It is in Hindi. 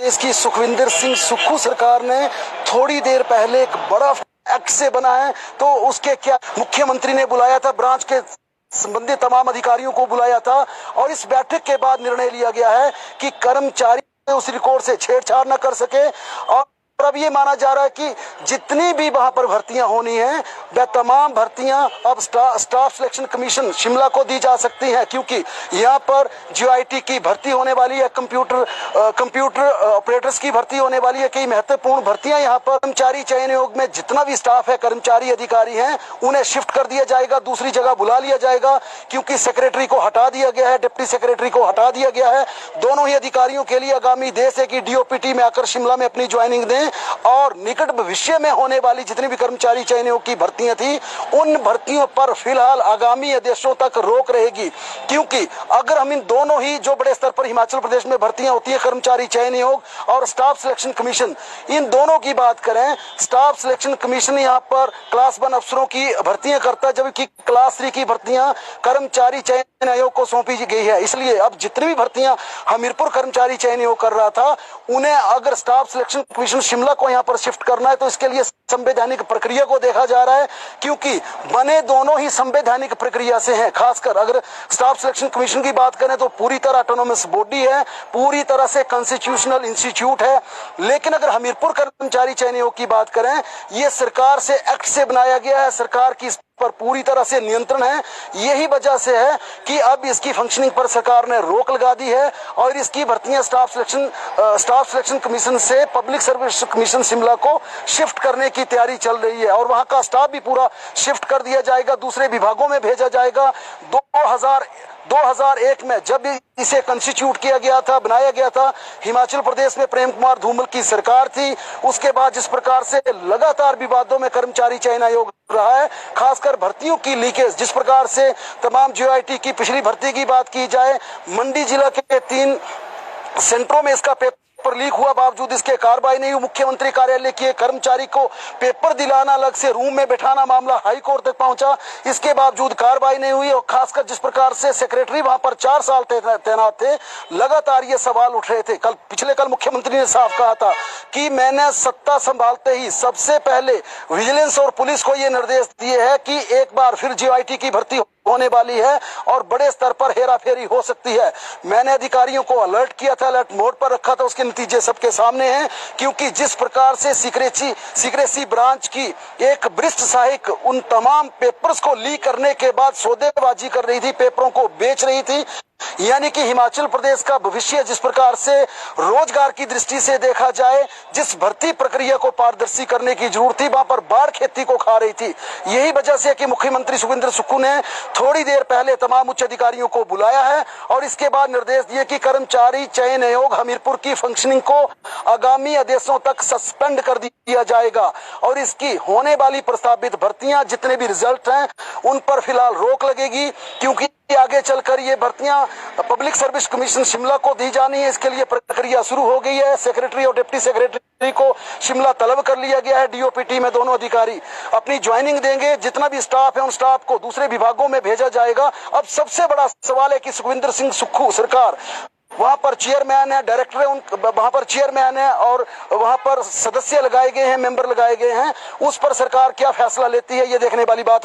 प्रदेश की सुखविंदर सिंह सुक्खू सरकार ने थोड़ी देर पहले एक बड़ा एक्ट से बना है, तो उसके क्या मुख्यमंत्री ने बुलाया था, ब्रांच के संबंधित तमाम अधिकारियों को बुलाया था और इस बैठक के बाद निर्णय लिया गया है कि कर्मचारी उस रिकॉर्ड से छेड़छाड़ न कर सके। और अब ये माना जा रहा है कि जितनी भी वहां पर भर्तियां होनी है वह तमाम भर्तियां अब स्टाफ सिलेक्शन कमीशन शिमला को दी जा सकती हैं, क्योंकि यहाँ पर जीआईटी की भर्ती होने वाली है, कंप्यूटर ऑपरेटर्स की भर्ती होने वाली है, कई महत्वपूर्ण भर्तियां यहाँ पर। कर्मचारी चयन आयोग में जितना भी स्टाफ है, कर्मचारी अधिकारी हैं, उन्हें शिफ्ट कर दिया जाएगा, दूसरी जगह बुला लिया जाएगा, क्योंकि सेक्रेटरी को हटा दिया गया है, डिप्टी सेक्रेटरी को हटा दिया गया है। दोनों ही अधिकारियों के लिए आगामी देश है कि डीओपीटी में आकर शिमला में अपनी ज्वाइनिंग दें और निकट भविष्य में होने वाली जितनी भी कर्मचारी चयन आयोग की भर्तियां थी, उन भर्तियों पर फिलहाल आगामी आदेशों तक रोक रहेगी। क्योंकि अगर हम इन दोनों ही जो बड़े स्तर पर हिमाचल प्रदेश में भर्तियां होती है, कर्मचारी चयन आयोग और स्टाफ सिलेक्शन कमीशन, इन दोनों की बात करें, स्टाफ सिलेक्शन कमीशन यहाँ पर क्लास 1 अफसरों की भर्तियां करता है, जबकि क्लास 3 की भर्तियां कर्मचारी चयन आयोग को सौंपी गई है। इसलिए अब जितनी भी भर्तियां हमीरपुर कर्मचारी चयन आयोग कर रहा था, उन्हें अगर स्टाफ सिलेक्शन कमीशन शिमला को यहाँ पर शिफ्ट करना है तो इसके लिए संवैधानिक प्रक्रिया को देखा जा रहा है, क्योंकि बने दोनों ही संवैधानिक प्रक्रिया से हैं। खासकर अगर स्टाफ सिलेक्शन कमीशन की बात करें तो पूरी तरह ऑटोनोमस बॉडी है, पूरी तरह से कॉन्स्टिट्यूशनल इंस्टीट्यूट है। लेकिन अगर हमीरपुर कर्मचारी चयन आयोग की बात करें, ये सरकार से एक्ट से बनाया गया है, सरकार की पर पूरी तरह से नियंत्रण है। यही वजह से है कि अब इसकी फंक्शनिंग पर सरकार ने रोक लगा दी है और इसकी भर्तियां स्टाफ सिलेक्शन कमीशन से पब्लिक सर्विस कमीशन शिमला को शिफ्ट करने की तैयारी चल रही है और वहां का स्टाफ भी पूरा शिफ्ट कर दिया जाएगा, दूसरे विभागों में भेजा जाएगा। 2001 में जब इसे कंस्टिट्यूट किया गया था, बनाया गया था, हिमाचल प्रदेश में प्रेम कुमार धूमल की सरकार थी। उसके बाद जिस प्रकार से लगातार विवादों में कर्मचारी चयन आयोग रहा है, खासकर भर्तियों की लीकेज, जिस प्रकार से तमाम जीआईटी की पिछली भर्ती की बात की जाए, मंडी जिला के 3 सेंटरों में इसका पेपर लीक हुआ, बावजूद इसके कार्रवाई नहीं हुई। मुख्यमंत्री कार्यालय के कर्मचारी को पेपर दिलाना, अलग से रूम में बैठाना, मामला हाई कोर्ट तक पहुंचा, इसके बावजूद कार्रवाई नहीं हुई। और खासकर जिस प्रकार से सेक्रेटरी वहां पर 4 साल तैनात थे, लगातार ये सवाल उठ रहे थे। कल मुख्यमंत्री ने साफ कहा था कि मैंने सत्ता संभालते ही सबसे पहले विजिलेंस और पुलिस को ये निर्देश दिए है कि एक बार फिर जीआईटी की भर्ती होने वाली है और बड़े स्तर पर हेराफेरी हो सकती है। मैंने अधिकारियों को अलर्ट किया था, अलर्ट मोड पर रखा था, उसके नतीजे सबके सामने हैं। क्योंकि जिस प्रकार से सीक्रेसी ब्रांच की एक वरिष्ठ सहायक उन तमाम पेपर्स को लीक करने के बाद सौदेबाजी कर रही थी, पेपरों को बेच रही थी, यानी कि हिमाचल प्रदेश का भविष्य जिस प्रकार से रोजगार की दृष्टि से देखा जाए, जिस भर्ती प्रक्रिया को पारदर्शी करने की जरूरत थी, वहां पर बाढ़ खेती को खा रही थी। यही वजह से कि मुख्यमंत्री सुखविंदर सुक्खू ने थोड़ी देर पहले तमाम उच्च अधिकारियों को बुलाया है और इसके बाद निर्देश दिए कि कर्मचारी चयन आयोग हमीरपुर की फंक्शनिंग को आगामी आदेशों तक सस्पेंड कर दिया जाएगा और इसकी होने वाली प्रस्तावित भर्तियां जितने भी रिजल्ट हैं उन पर फिलहाल रोक लगेगी, क्योंकि आगे चलकर ये भर्तियां पब्लिक सर्विस कमीशन शिमला को दी जानी है। इसके लिए प्रक्रिया शुरू हो गई है। सेक्रेटरी और डिप्टी सेक्रेटरी को शिमला तलब कर लिया गया है। डीओपीटी में दोनों अधिकारी अपनी ज्वाइनिंग देंगे। जितना भी स्टाफ है उन स्टाफ को दूसरे विभागों में भेजा जाएगा। अब सबसे बड़ा सवाल है कि सुखविंदर सिंह सुक्खू सरकार, वहां पर चेयरमैन है, डायरेक्टर है, वहां पर चेयरमैन है और वहां पर सदस्य लगाए गए हैं, मेंबर लगाए गए हैं, उस पर सरकार क्या फैसला लेती है, ये देखने वाली बात